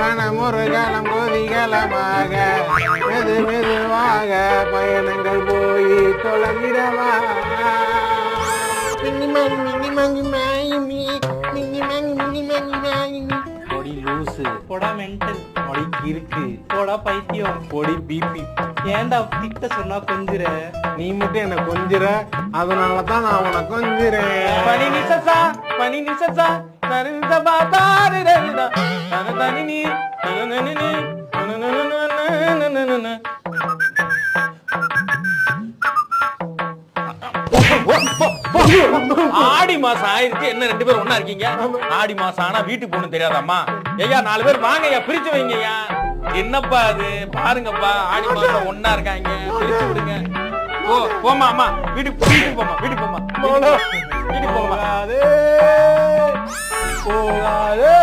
மனமுருகலம் கோதிகலமாக மெது மெதுவாக பயணங்கள் போய் தொலைவிடவா. பொடி லூசு, போடா மென்டல், பொடி கிறுக்கு, போடா பைத்தியம், பொடி பிபி. ஏன்டா திட்ட சொன்னா கொஞ்சுற? நீ மட்டும் என்ன கொஞ்சுற, அதனாலதான் நான் உன கொஞ்சுறேன். பனி நிசசா பனி நிசசா நரிந்த பாதாரு ரரிதா தனதனி நீ நனனனனி நனனனனனனனனன. ஆடி மாசம் ஆயிருக்கு, என்ன 2 பேரும் ஒண்ணா இருக்கீங்க? ஆடி மாசம் ஆனா வீட்டுக்கு போகணும் தெரியாதாம்மா? ஐயா 4 பேர் வாங்க ஐயா, பிரிச்சு வைங்கய்யா. என்னப்பா அது பாருங்கப்பா, ஆடி மாசம் ஒண்ணா இருக்காங்க, பிரிச்சு விடுங்க. போமா அம்மா, வீட்டுக்கு போமா, வீட்டுக்கு போமா, வீட்டுக்கு போமா. போகாதே